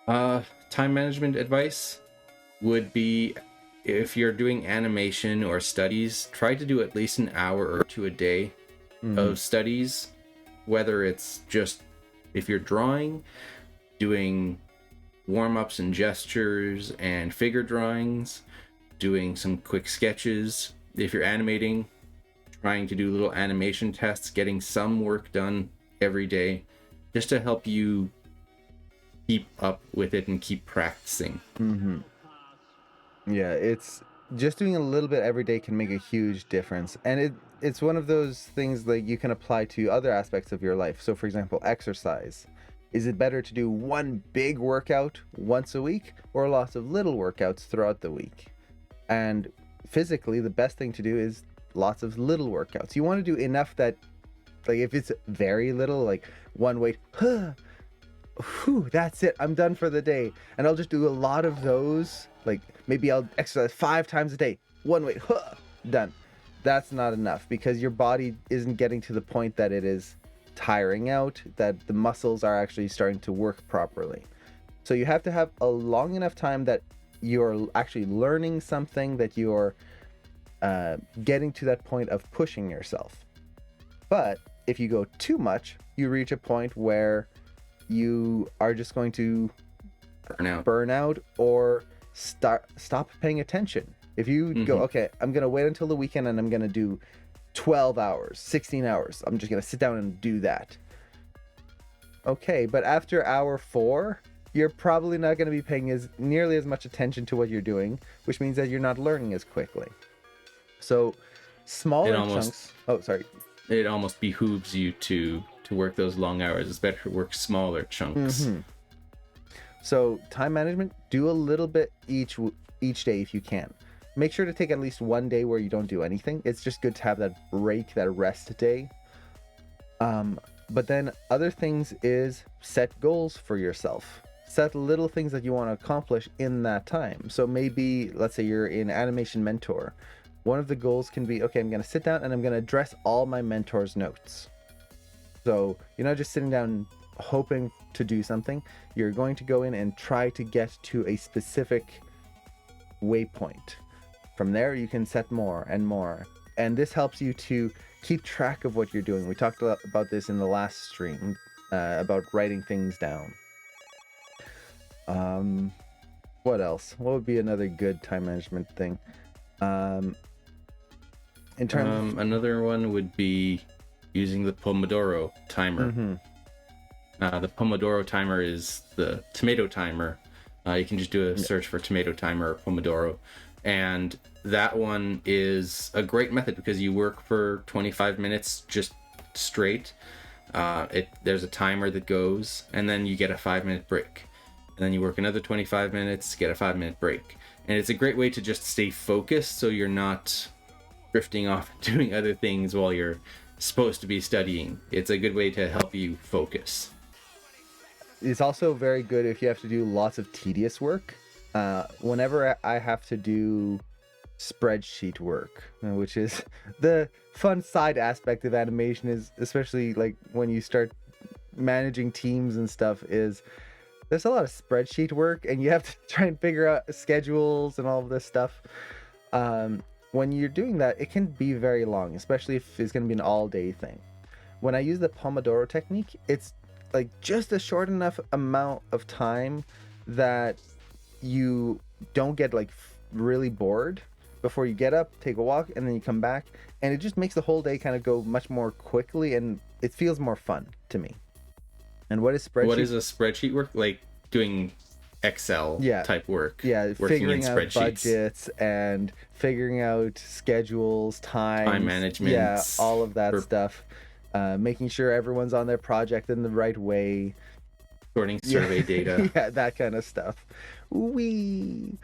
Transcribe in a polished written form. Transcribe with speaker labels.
Speaker 1: Time management advice would be, if you're doing animation or studies, try to do at least an hour or two a day
Speaker 2: Mm-hmm.
Speaker 1: of studies, whether it's just if you're drawing, doing warm ups and gestures and figure drawings, doing some quick sketches. If you're animating, trying to do little animation tests, getting some work done every day, just to help you keep up with it and keep practicing.
Speaker 2: Mm-hmm. Yeah, it's just doing a little bit every day can make a huge difference. And it's one of those things like you can apply to other aspects of your life. So for example, exercise. Is it better to do one big workout once a week or lots of little workouts throughout the week? And physically, the best thing to do is lots of little workouts. You want to do enough that, like, if it's very little, like one weight, whew, that's it, I'm done for the day. And I'll just do a lot of those. Like, maybe I'll exercise 5 times a day, one weight, done. That's not enough because your body isn't getting to the point that it is tiring out, that the muscles are actually starting to work properly. So you have to have a long enough time that you're actually learning something, that you're getting to that point of pushing yourself. But if you go too much, you reach a point where you are just going to
Speaker 1: Burnout.
Speaker 2: burn out or stop paying attention. If you go, okay, I'm going to wait until the weekend and I'm going to do 12 hours, 16 hours. I'm just going to sit down and do that. Okay, but after hour 4, you're probably not going to be paying nearly as much attention to what you're doing, which means that you're not learning as quickly. So smaller chunks. Oh, sorry.
Speaker 1: It almost behooves you to work those long hours. It's better to work smaller chunks.
Speaker 2: Mm-hmm. So time management, do a little bit each day if you can. Make sure to take at least one day where you don't do anything. It's just good to have that break, that rest day. But then other things is set goals for yourself. Set little things that you want to accomplish in that time. So maybe, let's say you're in Animation Mentor. One of the goals can be, okay, I'm going to sit down and I'm going to address all my mentor's notes. So you're not just sitting down hoping to do something. You're going to go in and try to get to a specific waypoint. From there, you can set more and more. And this helps you to keep track of what you're doing. We talked about this in the last stream, about writing things down. What else? What would be another good time management thing? In terms
Speaker 1: Another one would be using the Pomodoro timer.
Speaker 2: Mm-hmm.
Speaker 1: The Pomodoro timer is the tomato timer. You can just do a search for tomato timer or Pomodoro. And that one is a great method because you work for 25 minutes just straight. There's a timer that goes, and then you get a 5-minute break. And then you work another 25 minutes, get a 5-minute break. And it's a great way to just stay focused so you're not drifting off doing other things while you're supposed to be studying. It's a good way to help you focus.
Speaker 2: It's also very good if you have to do lots of tedious work. Whenever I have to do spreadsheet work, which is the fun side aspect of animation, is especially like when you start managing teams and stuff, is there's a lot of spreadsheet work and you have to try and figure out schedules and all of this stuff. When you're doing that, it can be very long, especially if it's going to be an all-day thing. When I use the Pomodoro technique, it's like just a short enough amount of time that you don't get like really bored before you get up, take a walk, and then you come back, and it just makes the whole day kind of go much more quickly, and it feels more fun to me. And what is spreadsheet?
Speaker 1: What is a spreadsheet work? Like doing Excel type work.
Speaker 2: Yeah, figuring out budgets and figuring out schedules, time
Speaker 1: management.
Speaker 2: Yeah, all of that stuff. Making sure everyone's on their project in the right way.
Speaker 1: Sorting survey data.
Speaker 2: Yeah, that kind of stuff. Wee.